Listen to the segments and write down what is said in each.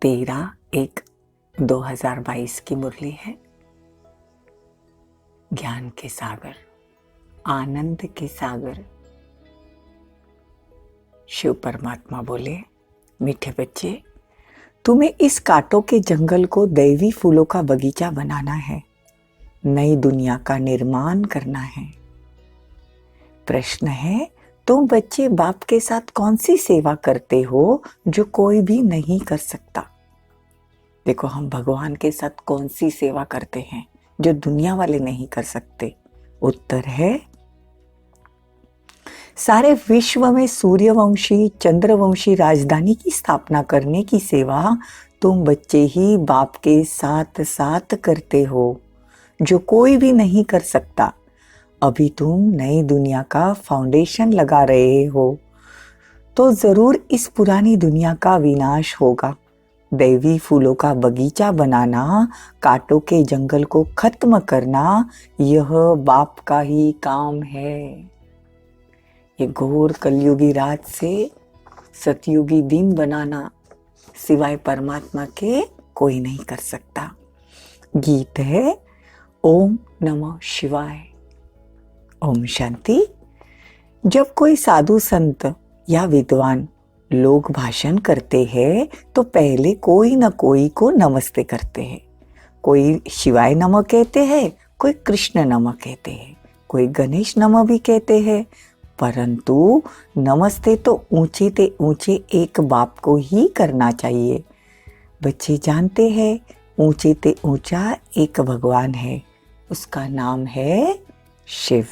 13/1/2022 की मुरली है। ज्ञान के सागर, आनंद के सागर। शिव परमात्मा बोले, मीठे बच्चे, तुम्हें इस कांटों के जंगल को दैवी फूलों का बगीचा बनाना है, नई दुनिया का निर्माण करना है। प्रश्न है, तुम बच्चे बाप के साथ कौन सी सेवा करते हो जो कोई भी नहीं कर सकता? देखो, हम भगवान के साथ कौन सी सेवा करते हैं जो दुनिया वाले नहीं कर सकते? उत्तर है, सारे विश्व में सूर्यवंशी चंद्रवंशी राजधानी की स्थापना करने की सेवा तुम बच्चे ही बाप के साथ साथ करते हो, जो कोई भी नहीं कर सकता। अभी तुम नई दुनिया का फाउंडेशन लगा रहे हो, तो जरूर इस पुरानी दुनिया का विनाश होगा। दैवी फूलों का बगीचा बनाना, कांटों के जंगल को खत्म करना, यह बाप का ही काम है। ये घोर कलयुगी रात से सतयुगी दिन बनाना सिवाय परमात्मा के कोई नहीं कर सकता। गीत है, ओम नमः शिवाय। ओम शांति। जब कोई साधु संत या विद्वान लोग भाषण करते हैं तो पहले कोई न कोई को नमस्ते करते हैं। कोई शिवाय नमः कहते हैं, कोई कृष्ण नमः कहते हैं, कोई गणेश नमः भी कहते हैं, परंतु नमस्ते तो ऊंचे ते ऊंचे एक बाप को ही करना चाहिए। बच्चे जानते हैं, ऊंचे ते ऊंचा एक भगवान है, उसका नाम है शिव।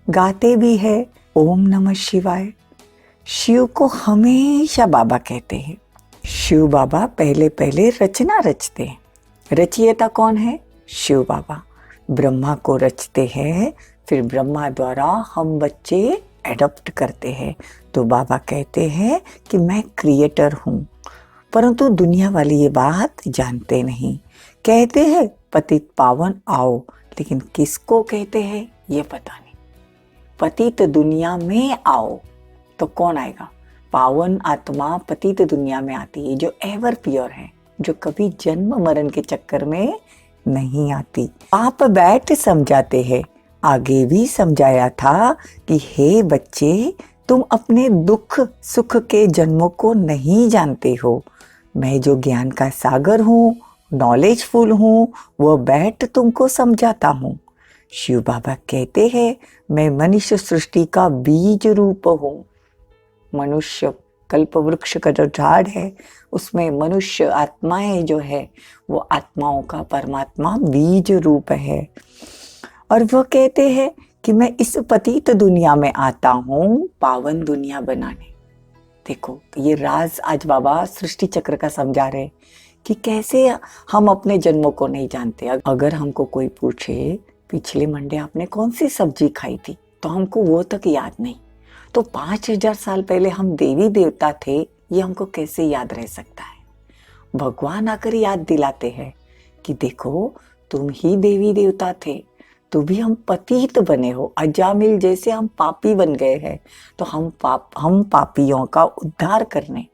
गाते भी है ओम नमः शिवाय। शिव को हमेशा बाबा कहते हैं। शिव बाबा पहले पहले रचना रचते हैं। रचयिता कौन है? शिव बाबा। ब्रह्मा को रचते हैं, फिर ब्रह्मा द्वारा हम बच्चे एडॉप्ट करते हैं। तो बाबा कहते हैं कि मैं क्रिएटर हूँ, परंतु दुनिया वाले ये बात जानते नहीं। कहते हैं पतित पावन आओ, लेकिन किसको कहते हैं ये पता नहीं। पतित दुनिया में आओ तो कौन आएगा? पावन आत्मा पतित दुनिया में आती है, जो एवर प्योर है, जो कभी जन्म मरण के चक्कर में नहीं आती। आप बैठ समझाते हैं। आगे भी समझाया था कि हे बच्चे, तुम अपने दुख सुख के जन्मों को नहीं जानते हो। मैं जो ज्ञान का सागर हूँ, नॉलेजफुल हूँ, वो बैठ तुमको समझाता हूँ। शिव बाबा कहते हैं, मैं मनुष्य सृष्टि का बीज रूप हूँ। मनुष्य कल्प वृक्ष का जो झाड़ है, उसमें मनुष्य आत्माएं जो है, वो आत्माओं का परमात्मा बीज रूप है। और वो कहते हैं कि मैं इस पतित दुनिया में आता हूँ पावन दुनिया बनाने। देखो, ये राज आज बाबा सृष्टि चक्र का समझा रहे कि कैसे हम अपने जन्मों को नहीं जानते। अगर हमको कोई पूछे पिछले मंडे आपने कौन सी सब्जी खाई थी, तो हमको वो तक याद नहीं। तो 5000 साल पहले हम देवी देवता थे, ये हमको कैसे याद रह सकता है? भगवान आकर याद दिलाते हैं कि देखो, तुम ही देवी देवता थे, तो भी हम पतित बने हो। अजामिल जैसे हम पापी बन गए हैं, तो हम पापियों का उद्धार करने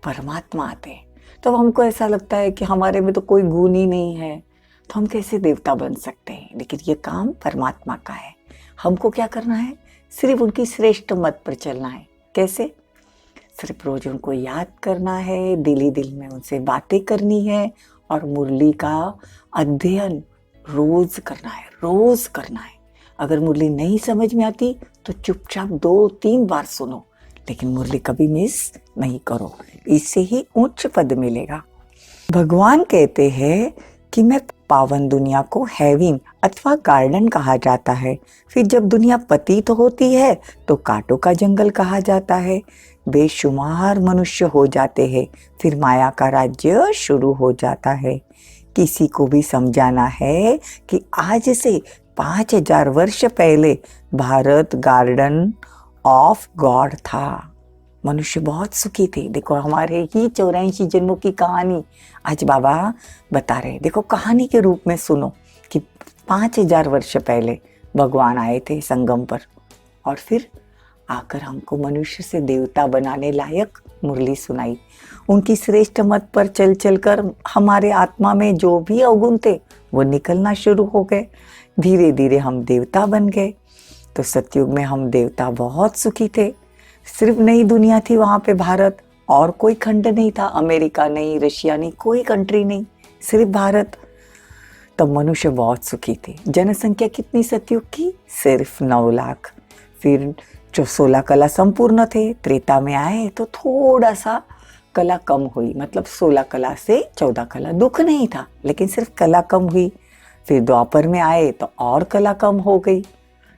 परमात्मा आते हैं। तो हमको ऐसा लगता है कि हमारे में तो कोई गुण ही नहीं है, तो हम कैसे देवता बन सकते हैं? लेकिन ये काम परमात्मा का है। हमको क्या करना है? सिर्फ उनकी श्रेष्ठ मत पर चलना है। कैसे? सिर्फ रोज उनको याद करना है, दिल ही दिल में उनसे बातें करनी है, और मुरली का अध्ययन रोज करना है, रोज करना है। अगर मुरली नहीं समझ में आती तो चुपचाप 2-3 बार सुनो, लेकिन मुरली कभी मिस नहीं करो। इससे ही उच्च पद मिलेगा। भगवान कहते हैं कि मैं पावन दुनिया को हेवन अथवा गार्डन कहा जाता है। फिर जब दुनिया पतित होती है तो कांटों का जंगल कहा जाता है। बेशुमार मनुष्य हो जाते हैं, फिर माया का राज्य शुरू हो जाता है। किसी को भी समझाना है कि आज से 5000 वर्ष पहले भारत गार्डन ऑफ गॉड था। मनुष्य बहुत सुखी थे। देखो, हमारे ही 84 जन्मों की कहानी आज बाबा बता रहे। देखो, कहानी के रूप में सुनो कि 5000 वर्ष पहले भगवान आए थे संगम पर, और फिर आकर हमको मनुष्य से देवता बनाने लायक मुरली सुनाई। उनकी श्रेष्ठ मत पर चल चल कर हमारे आत्मा में जो भी अवगुण थे वो निकलना शुरू हो गए। धीरे धीरे हम देवता बन गए। तो सतयुग में हम देवता बहुत सुखी थे। सिर्फ नई दुनिया थी वहां पे, भारत, और कोई खंड नहीं था, अमेरिका नहीं, रशिया नहीं, कोई कंट्री नहीं, सिर्फ भारत। तब मनुष्य बहुत सुखी थे। जनसंख्या कितनी सतयुग की? सिर्फ 9 लाख। फिर जो 16 कला संपूर्ण थे, त्रेता में आए तो थोड़ा सा कला कम हुई, मतलब 16 कला से 14 कला। दुख नहीं था, लेकिन सिर्फ कला कम हुई। फिर द्वापर में आए तो और कला कम हो गई।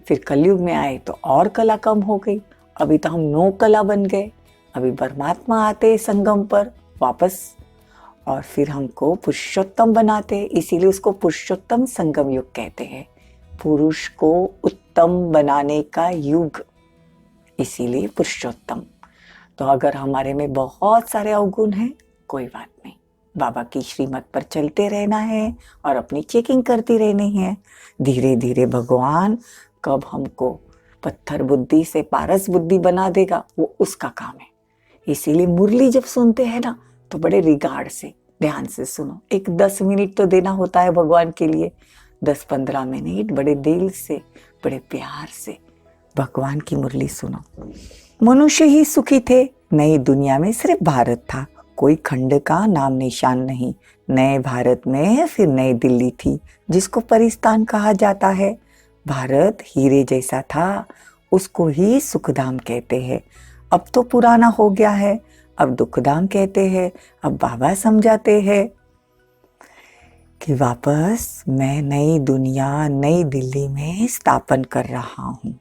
फिर कलयुग में आए तो और कला कम हो गई। अभी तो हम 9 कला बन गए। अभी परमात्मा आते संगम पर वापस, और फिर हमको पुरुषोत्तम बनाते, इसीलिए उसको पुरुषोत्तम संगम युग कहते हैं। पुरुष को उत्तम बनाने का युग, इसीलिए पुरुषोत्तम। तो अगर हमारे में बहुत सारे अवगुण हैं, कोई बात नहीं, बाबा की श्रीमत पर चलते रहना है और अपनी चेकिंग करती रहनी है। धीरे धीरे भगवान कब हमको पत्थर बुद्धि से पारस बुद्धि बना देगा, वो उसका काम है। इसीलिए मुरली जब सुनते हैं ना, तो बड़े रिगार्ड से, ध्यान से सुनो। एक 10 मिनट तो देना होता है भगवान के लिए, 10-15 मिनट बड़े दिल से, बड़े प्यार से भगवान की मुरली सुनो। मनुष्य ही सुखी थे। नई दुनिया में सिर्फ भारत था, कोई खंड का नाम निशान नहीं। नए भारत में फिर नई दिल्ली थी, जिसको परिस्तान कहा जाता है। भारत हीरे जैसा था, उसको ही सुखधाम कहते हैं। अब तो पुराना हो गया है, अब दुखधाम कहते हैं। अब बाबा समझाते हैं कि वापस मैं नई दुनिया, नई दिल्ली में स्थापन कर रहा हूँ।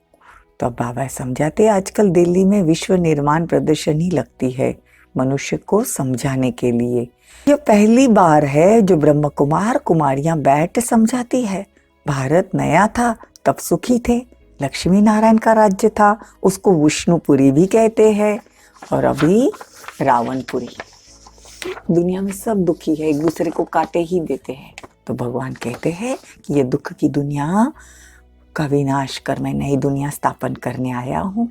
तो अब बाबा समझाते, आजकल दिल्ली में विश्व निर्माण प्रदर्शनी लगती है मनुष्य को समझाने के लिए। यह पहली बार है जो ब्रह्म कुमार कुमारियां बैठ समझाती है। भारत नया था तब सुखी थे, लक्ष्मी नारायण का राज्य था, उसको विष्णुपुरी भी कहते हैं, और अभी रावणपुरी। दुनिया में सब दुखी है, एक दूसरे को काटे ही देते हैं। तो भगवान कहते हैं कि ये दुख की दुनिया का विनाश कर मैं नई दुनिया स्थापन करने आया हूँ।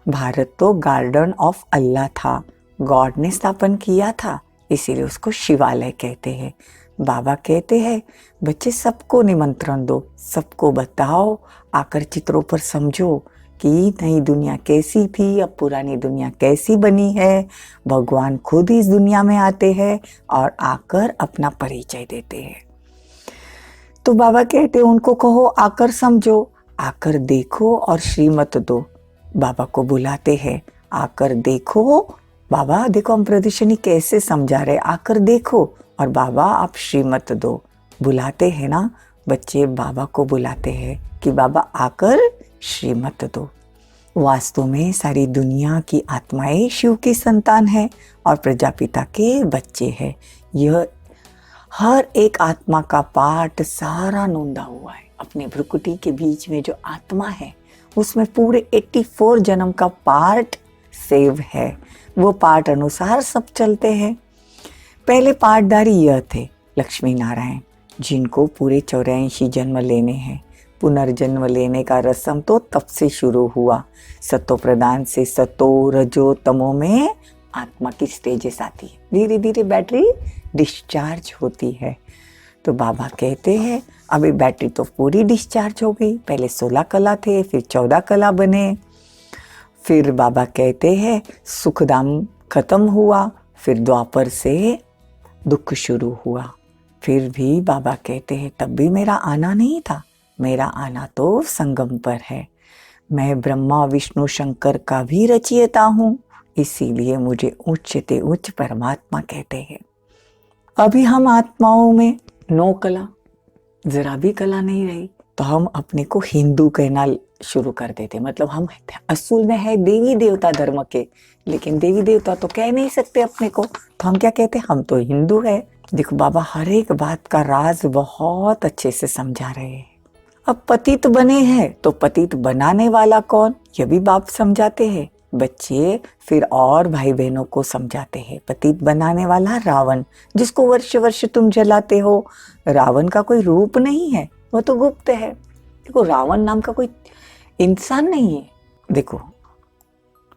भारत तो गार्डन ऑफ अल्लाह था, गॉड ने स्थापन किया था, इसीलिए उसको शिवालय कहते हैं। बाबा कहते हैं बच्चे सबको निमंत्रण दो, सबको बताओ, आकर चित्रों पर समझो कि नई दुनिया कैसी थी, अब पुरानी दुनिया कैसी बनी है। भगवान खुद इस दुनिया में आते हैं और आकर अपना परिचय देते हैं। तो बाबा कहते हैं उनको कहो आकर समझो, आकर देखो और श्रीमत दो। बाबा को बुलाते हैं, आकर देखो। बाबा देखो हम प्रदर्शनी कैसे समझा रहे, आकर देखो, और बाबा आप श्रीमत दो। बुलाते हैं ना बच्चे, बाबा को बुलाते हैं कि बाबा आकर श्रीमत दो। वास्तव में सारी दुनिया की आत्माएं शिव की संतान है और प्रजापिता के बच्चे हैं। यह हर एक आत्मा का पार्ट सारा नोंदा हुआ है। अपने भ्रुकुटी के बीच में जो आत्मा है, उसमें पूरे 84 जन्म का पार्ट सेव है। वो पार्ट अनुसार सब चलते हैं। पहले पार्टधारी यह थे लक्ष्मी नारायण, जिनको पूरे 84 जन्म लेने हैं। पुनर्जन्म लेने का रस्म तो तब से शुरू हुआ। सतो प्रदान से सतो रजो तमो में आत्मा की स्टेजेस आती है, धीरे धीरे बैटरी डिस्चार्ज होती है। तो बाबा कहते हैं अभी बैटरी तो पूरी डिस्चार्ज हो गई। पहले 16 कला थे, फिर 14 कला बने। फिर बाबा कहते हैं सुखधाम खत्म हुआ, फिर द्वापर से दुख शुरू हुआ। फिर भी बाबा कहते हैं तब भी मेरा आना नहीं था, मेरा आना तो संगम पर है। मैं ब्रह्मा विष्णु शंकर का भी रचयिता हूँ, इसीलिए मुझे उच्चते उच्च परमात्मा कहते हैं। अभी हम आत्माओं में 9 कला, जरा भी कला नहीं रही, तो हम अपने को हिंदू कहना शुरू कर देते। मतलब हम असूल में है देवी देवता धर्म के, लेकिन देवी देवता तो कह नहीं सकते अपने को, तो हम क्या कहते हैं, हम तो हिंदू है। देखो बाबा हर एक बात का राज बहुत अच्छे से समझा रहे हैं। अब पतित बने हैं तो पतित बनाने वाला कौन, ये भी बाप समझाते हैं। बच्चे फिर और भाई बहनों को समझाते हैं। पतित बनाने वाला रावण, जिसको वर्ष वर्ष तुम जलाते हो, रावण का कोई रूप नहीं है, वो तो गुप्त है। देखो रावण नाम का कोई इंसान नहीं है। देखो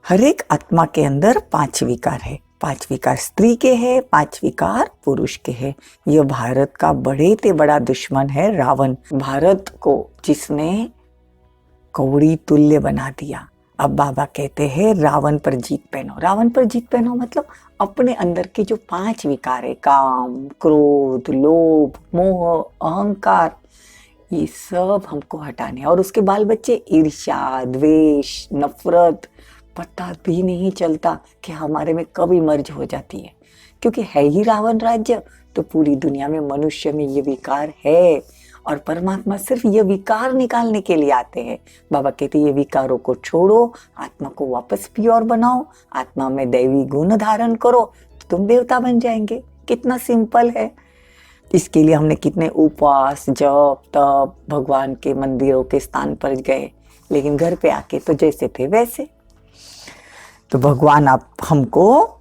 हर एक आत्मा के अंदर 5 विकार है। 5 विकार स्त्री के हैं, 5 विकार पुरुष के हैं। यह भारत का बड़े से बड़ा दुश्मन है रावण, भारत को जिसने कौड़ी तुल्य बना दिया। अब बाबा कहते हैं रावण पर जीत पहनो। रावण पर जीत पहनो मतलब अपने अंदर के जो 5 विकार है, काम, क्रोध, लोभ, मोह, अहंकार, ये सब हमको हटाने हैं। और उसके बाल बच्चे ईर्ष्या, द्वेष, नफरत, पता भी नहीं चलता कि हमारे में कब मर्ज हो जाती है, क्योंकि है ही रावण राज्य। तो पूरी दुनिया में मनुष्य में ये विकार है और परमात्मा सिर्फ ये विकार निकालने के लिए आते हैं। बाबा कहते ये विकारों को छोड़ो, आत्मा को वापस प्योर बनाओ, आत्मा में दैवी गुण धारण करो, तो तुम देवता बन जाएंगे। कितना सिंपल है। इसके लिए हमने कितने उपवास, जप, तप, भगवान के मंदिरों के स्थान पर गए, लेकिन घर पे आके तो जैसे थे वैसे। तो भगवान आप हमको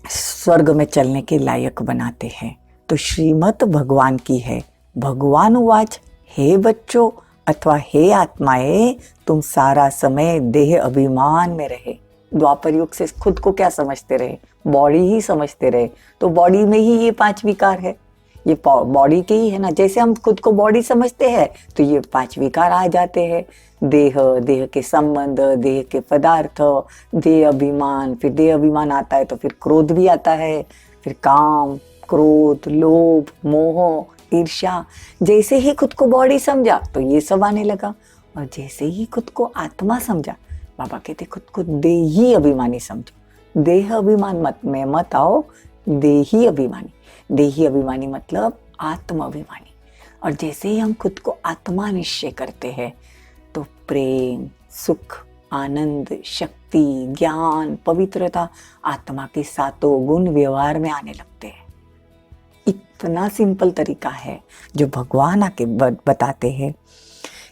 स्वर्ग में चलने के लायक बनाते हैं। तो श्रीमत भगवान की है। भगवान उवाच, हे बच्चों अथवा हे आत्माएं, तुम सारा समय देह अभिमान में रहे। द्वापर युग से खुद को क्या समझते रहे? बॉडी ही समझते रहे। तो बॉडी में ही ये 5 विकार है, ये बॉडी के ही है ना। जैसे हम खुद को बॉडी समझते हैं तो ये 5 विकार आ जाते हैं। देह, देह के संबंध, देह के पदार्थ, देह अभिमान, फिर देह अभिमान आता है तो फिर क्रोध भी आता है, फिर काम, क्रोध, लोभ, मोह, ईर्ष्या। जैसे ही खुद को बॉडी समझा तो ये सब आने लगा, और जैसे ही खुद को आत्मा समझा, बाबा कहते खुद को देही अभिमानी समझो। देह अभिमान मत आओ, देही अभिमानी। देही अभिमानी मतलब आत्म अभिमानी। और जैसे ही हम खुद को आत्मा निश्चय करते हैं तो प्रेम, सुख, आनंद, शक्ति, ज्ञान, पवित्रता, आत्मा के 7 गुण व्यवहार में आने लगते हैं। इतना सिंपल तरीका है जो भगवान आके बताते हैं।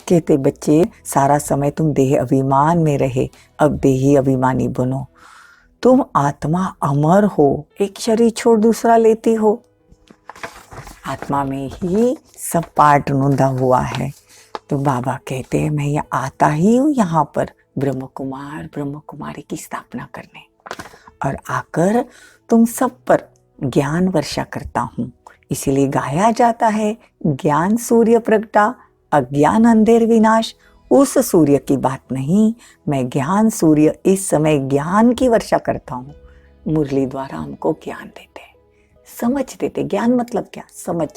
कहते बच्चे सारा समय तुम देह अभिमान में रहे, अब देही अभिमानी बनो। तुम आत्मा अमर हो, एक शरीर छोड़ दूसरा लेती हो। आत्मा में ही सब पार्ट नोंदा हुआ है। तो बाबा कहते हैं मैं आता ही हूँ यहाँ पर ब्रह्म कुमार, ब्रह्म कुमारी की स्थापना करने, और आकर तुम सब पर ज्ञान वर्षा करता हूँ। इसीलिए गाया जाता है, ज्ञान सूर्य प्रगटा, अज्ञान अंधेर विनाश। उस सूर्य की बात नहीं, मैं ज्ञान सूर्य इस समय ज्ञान की वर्षा करता हूँ। मुरली द्वारा हमको ज्ञान देते, समझ देते। ज्ञान मतलब क्या? समझ।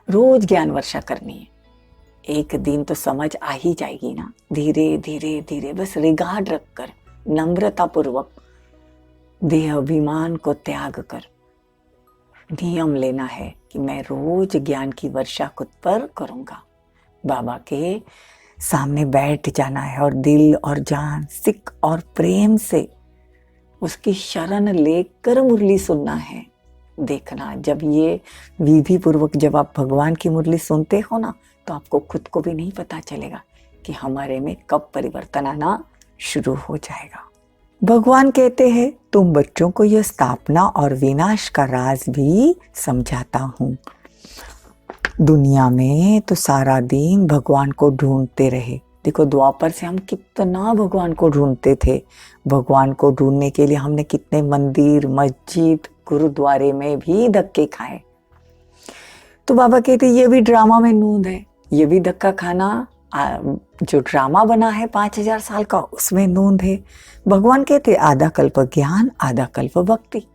रोज ज्ञान वर्षा करनी है। एक दिन तो समझ आ ही जाएगी ना, धीरे धीरे धीरे, बस रिगार्ड रखकर, नम्रता पूर्वक, देह अभिमान को त्याग कर नियम लेना है कि मैं रोज ज्ञान की वर्षा खुद पर करूंगा। बाबा के सामने बैठ जाना है और दिल और जान, सिक और प्रेम से उसकी शरण लेकर मुरली सुनना है। देखना, जब ये विधि पूर्वक जब आप भगवान की मुरली सुनते हो ना, तो आपको खुद को भी नहीं पता चलेगा कि हमारे में कब परिवर्तन आना शुरू हो जाएगा। भगवान कहते हैं तुम बच्चों को यह स्थापना और विनाश का राज भी समझाता हूँ। दुनिया में तो सारा दिन भगवान को ढूंढते रहे। देखो द्वापर से हम कितना भगवान को ढूंढते थे। भगवान को ढूंढने के लिए हमने कितने मंदिर, मस्जिद, गुरुद्वारे में भी धक्के खाए। तो बाबा कहते ये भी ड्रामा में नूंद है, ये भी धक्का खाना, जो ड्रामा बना है 5000 साल का, उसमें नूंद है। भगवान कहते आधा कल्प ज्ञान, आधा कल्प भक्ति।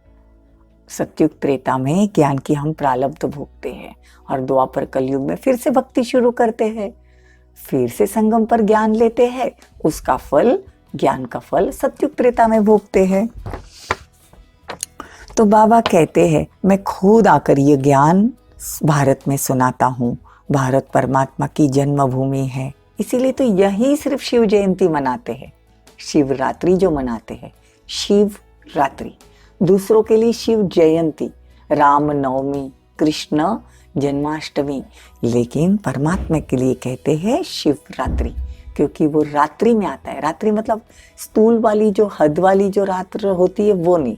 सतयुग त्रेता में ज्ञान की हम प्रारब्ध भोगते हैं, और द्वापर कलयुग में फिर से भक्ति शुरू करते हैं, फिर से संगम पर ज्ञान लेते हैं। उसका फल, ज्ञान का फल सतयुग त्रेता में भोगते हैं। तो बाबा कहते हैं मैं खुद आकर ये ज्ञान भारत में सुनाता हूँ। भारत परमात्मा की जन्मभूमि है, इसीलिए तो यही सिर्फ शिव जयंती मनाते हैं, शिवरात्रि जो मनाते हैं, शिव रात्रि। दूसरों के लिए शिव जयंती, राम नवमी, कृष्ण जन्माष्टमी, लेकिन परमात्मा के लिए कहते हैं शिवरात्रि, क्योंकि वो रात्रि में आता है। रात्रि मतलब स्थूल वाली जो हद वाली जो रात्र होती है वो नहीं,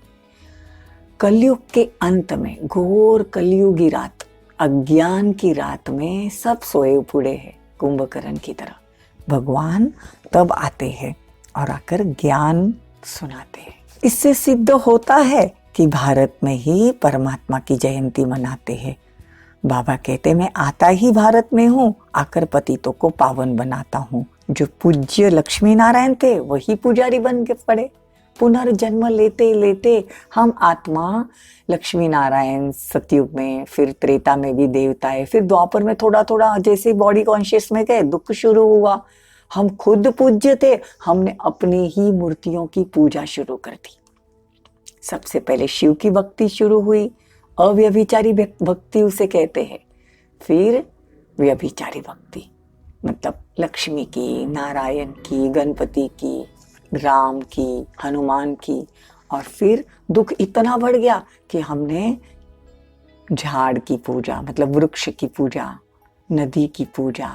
कलयुग के अंत में, घोर कलयुगी रात, अज्ञान की रात में सब सोए पुड़े हैं, कुंभकर्ण की तरह। भगवान तब आते हैं और आकर ज्ञान सुनाते हैं। इससे सिद्ध होता है कि भारत में ही परमात्मा की जयंती मनाते हैं। बाबा कहते मैं आता ही भारत में हूँ, आकर पतितों को पावन बनाता हूँ। जो पूज्य लक्ष्मी नारायण थे वही पुजारी बन के पड़े। पुनर्जन्म लेते लेते हम आत्मा लक्ष्मी नारायण सतयुग में, फिर त्रेता में भी देवता है, फिर द्वापर में थोड़ा थोड़ा जैसे बॉडी कॉन्शियस में गए दुख शुरू हुआ। हम खुद पूज्य थे, हमने अपनी ही मूर्तियों की पूजा शुरू कर दी। सबसे पहले शिव की भक्ति शुरू हुई, अव्यभिचारी भक्ति उसे कहते हैं। फिर व्यभिचारी भक्ति मतलब लक्ष्मी की, नारायण की, गणपति की, राम की, हनुमान की। और फिर दुख इतना बढ़ गया कि हमने झाड़ की पूजा मतलब वृक्ष की पूजा, नदी की पूजा।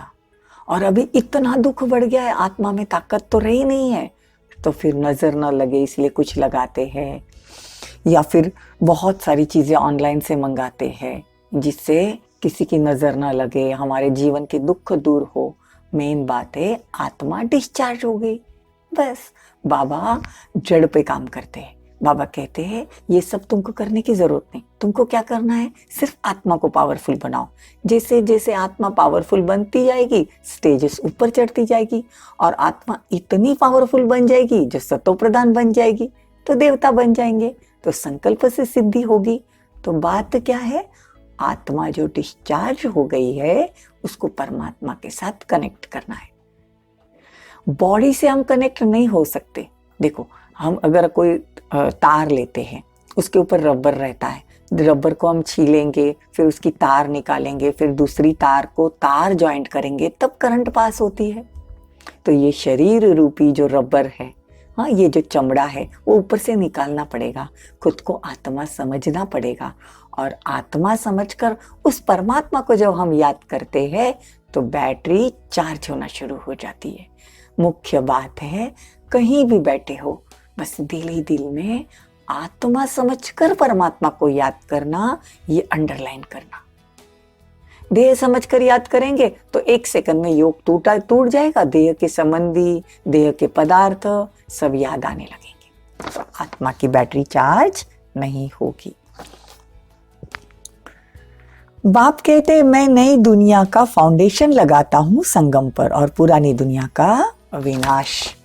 और अभी इतना दुख बढ़ गया है, आत्मा में ताकत तो रही नहीं है, तो फिर नजर न लगे इसलिए कुछ लगाते हैं, या फिर बहुत सारी चीजें ऑनलाइन से मंगाते हैं जिससे किसी की नजर न लगे, हमारे जीवन के दुख दूर हो। मेन बात है आत्मा डिस्चार्ज हो गई, बस बाबा जड़ पे काम करते हैं। बाबा कहते हैं ये सब तुमको करने की जरूरत नहीं, तुमको क्या करना है, सिर्फ आत्मा को पावरफुल बनाओ। जैसे जैसे आत्मा पावरफुल बनती जाएगी, स्टेजेस ऊपर चढ़ती जाएगी, और आत्मा इतनी पावरफुल बन जाएगी जो सतो प्रधान बन जाएगी, तो देवता बन जाएंगे, तो संकल्प से सिद्धि होगी। तो बात क्या है, आत्मा जो डिस्चार्ज हो गई है उसको परमात्मा के साथ कनेक्ट करना है। बॉडी से हम कनेक्ट नहीं हो सकते। देखो हम अगर कोई तार लेते हैं, उसके ऊपर रबर रहता है, रबर को हम छीलेंगे, फिर उसकी तार निकालेंगे, फिर दूसरी तार को तार जॉइंट करेंगे, तब करंट पास होती है। तो ये शरीर रूपी जो रबर है, हाँ, ये जो चमड़ा है वो ऊपर से निकालना पड़ेगा, खुद को आत्मा समझना पड़ेगा। और आत्मा समझकर उस परमात्मा को जब हम याद करते हैं तो बैटरी चार्ज होना शुरू हो जाती है। मुख्य बात है कहीं भी बैठे हो, बस दिल ही दिल में आत्मा समझकर परमात्मा को याद करना, ये अंडरलाइन करना। देह समझकर याद करेंगे तो 1 सेकंड में योग टूट जाएगा, देह के संबंधी, देह के पदार्थ सब याद आने लगेंगे, तो आत्मा की बैटरी चार्ज नहीं होगी। बाप कहते हैं मैं नई दुनिया का फाउंडेशन लगाता हूं संगम पर और पुरानी दुनिया का विनाश।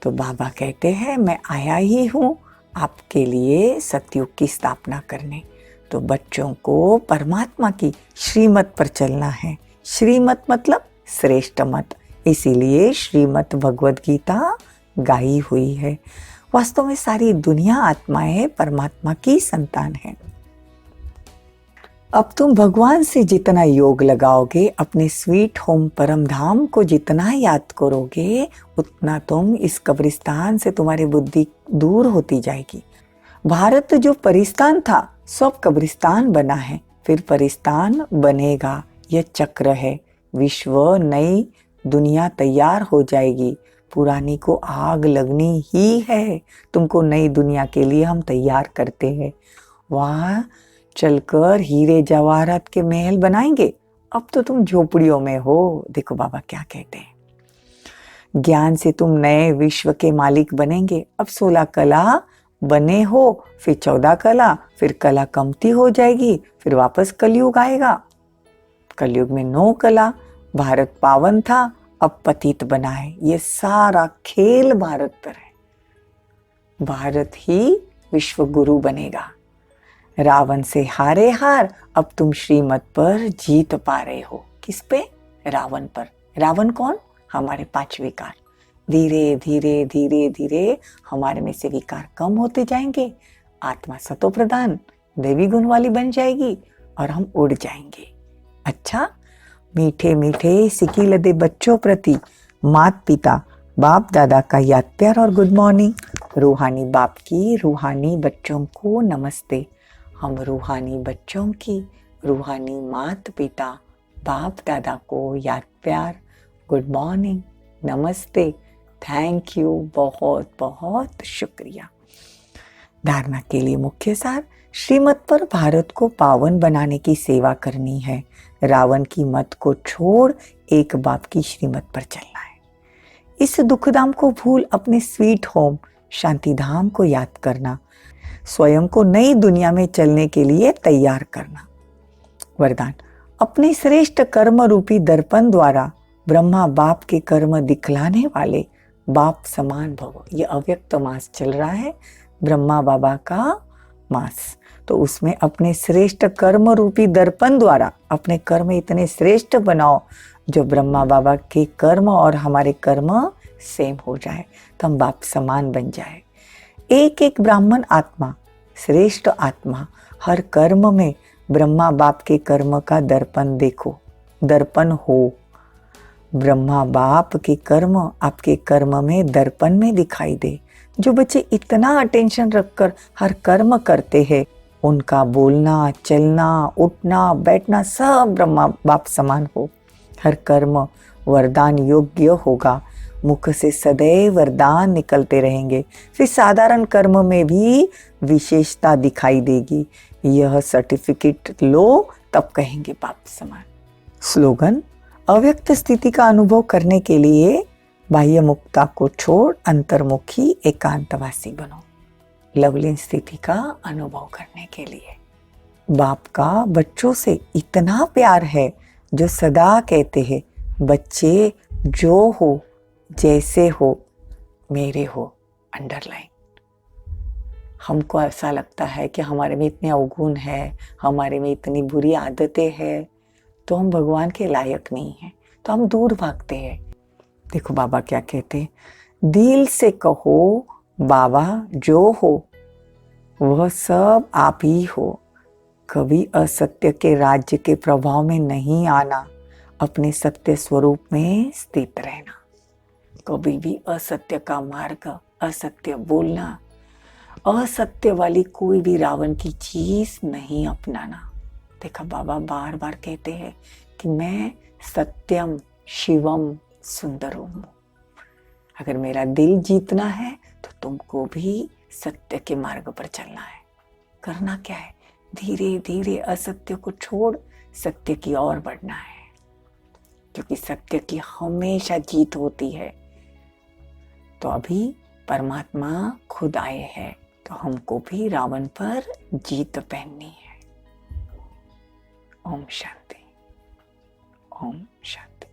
तो बाबा कहते हैं मैं आया ही हूं आपके लिए सतयुग की स्थापना करने। तो बच्चों को परमात्मा की श्रीमत पर चलना है। श्रीमत मतलब श्रेष्ठ मत, इसीलिए श्रीमत भगवद गीता गाई हुई है। वास्तव में सारी दुनिया आत्माएं परमात्मा की संतान है। अब तुम भगवान से जितना योग लगाओगे, अपने स्वीट होम परम धाम को जितना याद करोगे, उतना तुम इस कब्रिस्तान से तुम्हारी बुद्धि दूर होती जाएगी। भारत जो परिस्तान था सब कब्रिस्तान बना है, फिर परिस्तान बनेगा। यह चक्र है। विश्व नई दुनिया तैयार हो जाएगी, पुरानी को आग लगनी ही है। तुमको नई दुनिया के लिए हम तैयार करते हैं। वहाँ चलकर हीरे जवाहरात के महल बनाएंगे। अब तो तुम झोपड़ियों में हो। देखो बाबा क्या कहते हैं, ज्ञान से तुम नए विश्व के मालिक बनेंगे। अब 16 कला बने हो, फिर 14 कला, फिर कला कमती हो जाएगी, फिर वापस कलयुग आएगा। कलयुग में 9 कला। भारत पावन था, अब पतित बना है। ये सारा खेल भारत पर है। भारत ही विश्व गुरु बनेगा। रावण से हारे हार, अब तुम श्रीमत पर जीत पा रहे हो। किस पे? रावण पर। रावण कौन? हमारे 5 विकार। धीरे धीरे धीरे धीरे हमारे में से विकार कम होते जाएंगे, आत्मा सतो प्रधान देवी गुण वाली बन जाएगी और हम उड़ जाएंगे। अच्छा, मीठे मीठे सिकी लदे बच्चों प्रति माता पिता बाप दादा का याद प्यार और गुड मॉर्निंग। रूहानी बाप की रूहानी बच्चों को नमस्ते। हम रूहानी बच्चों की रूहानी माता पिता बाप दादा को याद प्यार, गुड मॉर्निंग, नमस्ते, थैंक यू, बहुत बहुत शुक्रिया। धारणा के लिए मुख्य सार, श्रीमत पर भारत को पावन बनाने की सेवा करनी है। रावण की मत को छोड़ एक बाप की श्रीमत पर चलना है। इस दुखधाम को भूल अपने स्वीट होम शांति धाम को याद करना, स्वयं को नई दुनिया में चलने के लिए तैयार करना। वरदान, अपने श्रेष्ठ कर्म रूपी दर्पण द्वारा ब्रह्मा बाप के कर्म दिखलाने वाले बाप समान भव। ये अव्यक्त मास चल रहा है, ब्रह्मा बाबा का मास, तो उसमें अपने श्रेष्ठ कर्म रूपी दर्पण द्वारा अपने कर्म इतने श्रेष्ठ बनाओ जो ब्रह्मा बाबा के कर्म और हमारे कर्म सेम हो जाए, तो हम बाप समान बन जाए। एक एक ब्राह्मण आत्मा, श्रेष्ठ आत्मा, हर कर्म में ब्रह्मा बाप के कर्म का दर्पण देखो, दर्पण हो। ब्रह्मा बाप के कर्म आपके कर्म में दर्पण में दिखाई दे। जो बच्चे इतना अटेंशन रखकर हर कर्म करते हैं, उनका बोलना, चलना, उठना, बैठना सब ब्रह्मा बाप समान हो। हर कर्म वरदान योग्य होगा, मुख से सदैव वरदान निकलते रहेंगे। फिर साधारण कर्म में भी विशेषता दिखाई देगी। यह सर्टिफिकेट लो तब कहेंगे बाप समान। स्लोगन, अव्यक्त स्थिति का अनुभव करने के लिए बाह्य मुक्ता को छोड़ अंतर्मुखी एकांतवासी बनो। लवलीन स्थिति का अनुभव करने के लिए बाप का बच्चों से इतना प्यार है जो सदा कहते हैं, बच्चे जो हो जैसे हो मेरे हो। अंडरलाइन। हमको ऐसा लगता है कि हमारे में इतने अवगुण है, हमारे में इतनी बुरी आदतें हैं, तो हम भगवान के लायक नहीं हैं, तो हम दूर भागते हैं। देखो बाबा क्या कहते हैं, दिल से कहो बाबा जो हो वह सब आप ही हो। कभी असत्य के राज्य के प्रभाव में नहीं आना, अपने सत्य स्वरूप में स्थित रहना। कभी भी असत्य का मार्ग, असत्य बोलना, असत्य वाली कोई भी रावण की चीज नहीं अपनाना। देखा बाबा बार बार कहते हैं कि मैं सत्यम शिवम सुंदरम। अगर मेरा दिल जीतना है तो तुमको भी सत्य के मार्ग पर चलना है। करना क्या है, धीरे धीरे असत्य को छोड़ सत्य की ओर बढ़ना है, क्योंकि सत्य की हमेशा जीत होती है। तो अभी परमात्मा खुद आए हैं, तो हमको भी रावण पर जीत पहननी है। ओम शांति, ओम शांति।